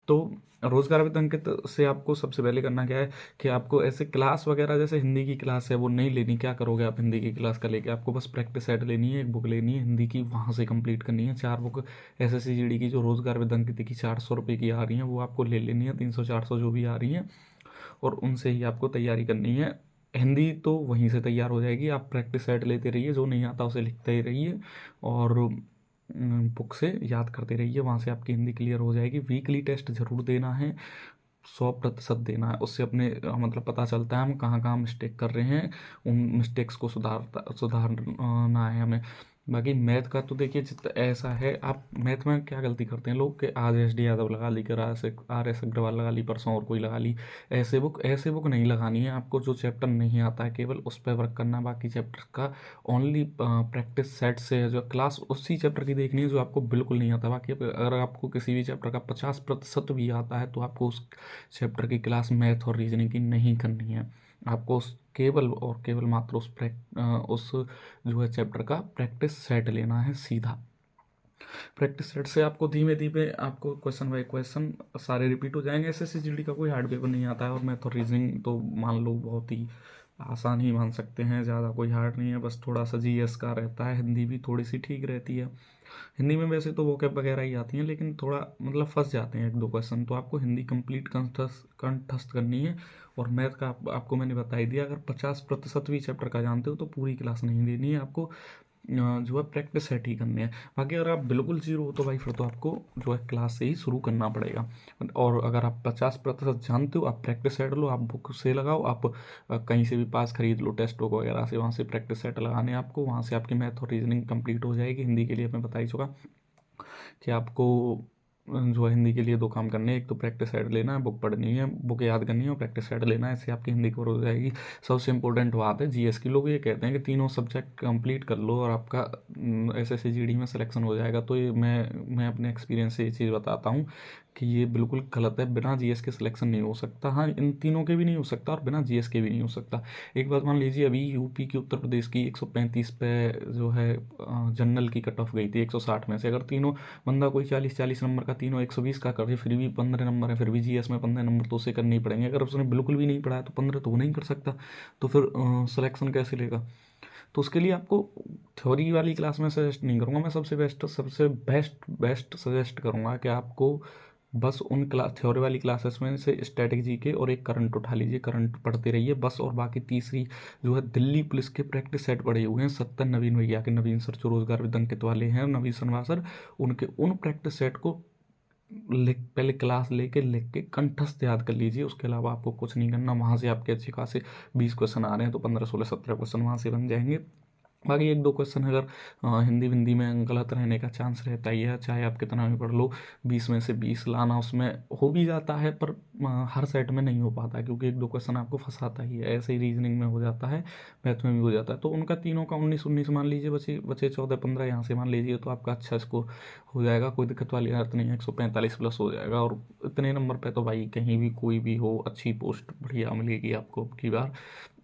तो रोजगार वितंकित से आपको सबसे पहले करना क्या है कि आपको ऐसे क्लास वगैरह, जैसे हिंदी की क्लास है वो नहीं लेनी। क्या करोगे आप हिंदी की क्लास का लेके? आपको बस प्रैक्टिस सेट लेनी है, एक बुक लेनी है हिंदी की, वहाँ से कंप्लीट करनी है। 4 बुक एसएससी जीडी की जो रोजगार वितंकित की 400 रुपये की आ रही हैं वो आपको ले लेनी है, 300-400 जो भी आ रही हैं, और उनसे ही आपको तैयारी करनी है। हिंदी तो वहीं से तैयार हो जाएगी, आप प्रैक्टिस सेट लेते रहिए, जो नहीं आता उसे लिखते ही रहिए और बुक से याद करते रहिए, वहाँ से आपकी हिंदी क्लियर हो जाएगी। वीकली टेस्ट ज़रूर देना है, 100% देना है। उससे अपने मतलब पता चलता है हम कहाँ कहाँ मिस्टेक कर रहे हैं, उन मिस्टेक्स को सुधारना है हमें। बाकी मैथ का तो देखिए, जितना ऐसा है, आप मैथ में क्या गलती करते हैं लोग कि आज एस डी यादव लगा ली, कर आर एस अग्रवाल लगा ली, परसों और कोई लगा ली। ऐसे बुक नहीं लगानी है आपको। जो चैप्टर नहीं आता है केवल उस पर वर्क करना, बाकी चैप्टर का ओनली प्रैक्टिस सेट से है जो क्लास उसी चैप्टर की देखनी है जो आपको बिल्कुल नहीं आता। बाकी अगर आपको किसी भी चैप्टर का 50% भी आता है तो आपको उस चैप्टर की क्लास मैथ और रीजनिंग की नहीं करनी है। आपको उस केवल और केवल मात्र उस जो है चैप्टर का प्रैक्टिस सेट लेना है सीधा। प्रैक्टिस सेट से आपको धीमे धीमे आपको क्वेश्चन बाय क्वेश्चन सारे रिपीट हो जाएंगे। एसएससी जीडी का कोई हार्ड पेपर नहीं आता है, और मैथ और रीजनिंग तो मान लो बहुत ही आसान ही मान सकते हैं, ज़्यादा कोई हार्ड नहीं है। बस थोड़ा सा जीएस का रहता है, हिंदी भी थोड़ी सी ठीक रहती है। हिंदी में वैसे तो वोकैब वगैरह ही आती हैं, लेकिन थोड़ा मतलब फंस जाते हैं 1-2 क्वेश्चन, तो आपको हिंदी कंप्लीट कंठस्थ करनी है। और मैथ का आपको मैंने बता ही दिया, अगर 50% भी चैप्टर का जानते हो तो पूरी क्लास नहीं देनी है आपको, जो है प्रैक्टिस सेट ही करनी है। बाकी अगर आप बिल्कुल जीरो हो तो भाई फिर तो आपको जो है क्लास से ही शुरू करना पड़ेगा। और अगर आप 50% जानते हो, आप प्रैक्टिस सेट लो, आप बुक से लगाओ, आप कहीं से भी पास खरीद लो टेक्स्ट बुक वगैरह से, वहाँ से प्रैक्टिस सेट लगाने आपको, वहाँ से आपकी मैथ और रीजनिंग कंप्लीट हो जाएगी। हिंदी के लिए मैं बता ही चुका कि आपको जो है हिंदी के लिए 2 काम करने हैं, एक तो प्रैक्टिस सेट लेना है, बुक पढ़नी है, बुक याद करनी है, और प्रैक्टिस सेट लेना है, इससे आपकी हिंदी कवर हो जाएगी। सबसे इंपॉर्टेंट बात है जीएस की। लोग ये कहते हैं कि तीनों सब्जेक्ट कंप्लीट कर लो और आपका एसएससी जीडी में सिलेक्शन हो जाएगा, तो ये मैं अपने एक्सपीरियंस से ये चीज़ बताता हूँ कि ये बिल्कुल गलत है। बिना जीएस के सिलेक्शन नहीं हो सकता। हाँ, इन तीनों के भी नहीं हो सकता और बिना जीएस के भी नहीं हो सकता। एक बात मान लीजिए, अभी यूपी की, उत्तर प्रदेश की 135 पे जो है जनरल की कट ऑफ गई थी 160 में से। अगर तीनों बंदा कोई 40-40 नंबर का तीनों 120 का करे, फिर भी 15 नंबर है, फिर भी जीएस में 15 नंबर तो उसे करने ही पड़ेंगे। अगर उसने बिल्कुल भी नहीं पढ़ा है तो 15 तो वो नहीं कर सकता, तो फिर सिलेक्शन कैसे लेगा? तो उसके लिए आपको थ्योरी वाली क्लास में सजेस्ट नहीं करूँगा मैं। सबसे बेस्ट सजेस्ट करूँगा कि आपको बस उन थ्योरी वाली क्लासेस में से स्टैटिक जीके और एक करंट उठा लीजिए, करंट पढ़ते रहिए बस। और बाकी तीसरी जो है दिल्ली पुलिस के प्रैक्टिस सेट पड़े हुए हैं, 70 नवीन भैया के, नवीन सर जो रोजगार वितंकित वाले हैं, नवीन शर्मा सर, उनके उन प्रैक्टिस सेट को पहले क्लास लेके लिख के कंठस्थ याद कर लीजिए। उसके अलावा आपको कुछ नहीं करना। वहाँ से आपके अच्छे खासे 20 क्वेश्चन आ रहे हैं तो 15-16-17 क्वेश्चन वहाँ से बन जाएंगे। बाकी 1-2 क्वेश्चन अगर हिंदी विंदी में गलत रहने का चांस रहता ही है, चाहे आप कितना भी पढ़ लो। 20 में से 20 लाना उसमें हो भी जाता है, पर हर सेट में नहीं हो पाता, क्योंकि 1-2 क्वेश्चन आपको फंसाता ही है। ऐसे ही रीजनिंग में हो जाता है, मैथ में भी हो जाता है। तो उनका तीनों का 19-19 मान लीजिए, बचे बचे 14-15 यहाँ से मान लीजिए, तो आपका अच्छा स्कोर हो जाएगा। कोई दिक्कत वाली बात नहीं है, 145 प्लस हो जाएगा। और इतने नंबर पे तो भाई कहीं भी कोई भी हो, अच्छी पोस्ट बढ़िया मिलेगी आपको अब की बार।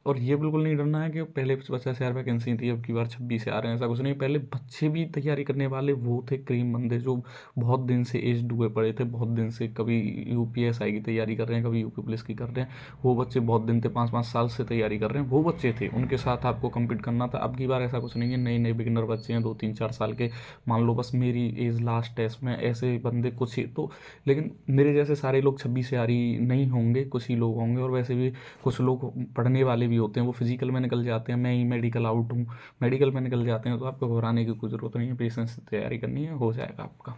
और ये बिल्कुल नहीं डरना है कि पहले 50,000 वैकेंसी थी, अब की बार 26 आ रहे हैं, ऐसा कुछ नहीं। पहले बच्चे भी तैयारी करने वाले वो थे क्रीम बंदे, जो बहुत दिन से एज डुए पड़े थे, बहुत दिन से कभी यूपीएसआई की तैयारी कर रहे हैं, कभी यूपी पुलिस की कर रहे हैं। वो बच्चे बहुत दिन थे, 5-5 साल से तैयारी कर रहे हैं, वो बच्चे थे, उनके साथ आपको कम्पीट करना था। अब की बार ऐसा कुछ नहीं है, नए नए बिगिनर बच्चे हैं 2-3-4 साल के, मान लो बस मेरी एज लास्ट है इसमें, ऐसे बंदे कुछ ही तो। लेकिन मेरे जैसे सारे लोग 26 से आ रही नहीं होंगे, कुछ ही लोग होंगे। और वैसे भी कुछ लोग पढ़ने वाले भी होते हैं, वो फिजिकल में निकल जाते हैं, मैं ही मेडिकल आउट हूँ, मेडिकल में निकल जाते हैं, तो आपको घबराने की कोई ज़रूरत नहीं है। पेशेंस से तैयारी करनी है, हो जाएगा आपका।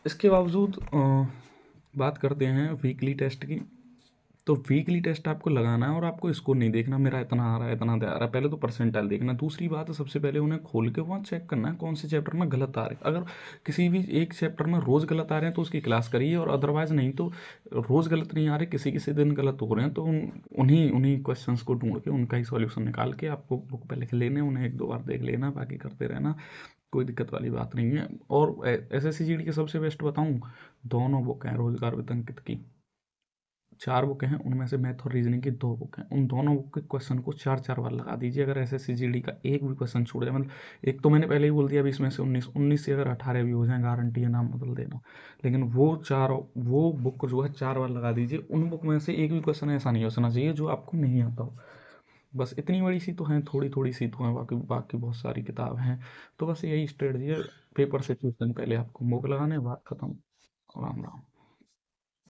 इसके बावजूद बात करते हैं वीकली टेस्ट की। तो वीकली टेस्ट आपको लगाना है और आपको स्कोर नहीं देखना मेरा इतना आ रहा है, इतना आ रहा है। पहले तो परसेंटाइल देखना। दूसरी बात है, सबसे पहले उन्हें खोल के वहाँ चेक करना है कौन से चैप्टर में गलत आ रहे हैं। अगर किसी भी एक चैप्टर में रोज़ गलत आ रहे हैं तो उसकी क्लास करिए, और अदरवाइज़ नहीं तो रोज़ गलत नहीं आ रहे, किसी किसी दिन गलत हो रहे हैं, तो उन्हीं उन्हीं क्वेश्चंस को ढूंढ के उनका ही सॉल्यूशन निकाल के आपको बुक पे लिख लेने, उन्हें 1-2 बार देख लेना, बाकी करते रहना, कोई दिक्कत वाली बात नहीं है। और एसएससी जीडी की सबसे बेस्ट बताऊँ, दोनों बुक हैं रोजगार वितंकित की, 4 बुक हैं, उनमें से मैथ और रीजनिंग की 2 बुक हैं। उन दोनों बुक के क्वेश्चन को 4-4 बार लगा दीजिए। अगर एसएससी जीडी का एक भी क्वेश्चन छूट जाए, मतलब एक तो मैंने पहले ही बोल दिया, अभी इसमें से 19 से अगर 18 भी हो जाए, गारंटी है नाम बदल देना। लेकिन वो बुक जो है 4 बार लगा दीजिए। उन बुक में से एक भी क्वेश्चन ऐसा नहीं होना चाहिए जो आपको नहीं आता हो। बस इतनी बड़ी सी तो हैं, थोड़ी थोड़ी सी तो हैं, बाकी बाकी बहुत सारी किताब हैं। तो बस यही स्ट्रेटजी है, पेपर से कुछ दिन पहले आपको बुक लगाने, बात खत्म। राम राम।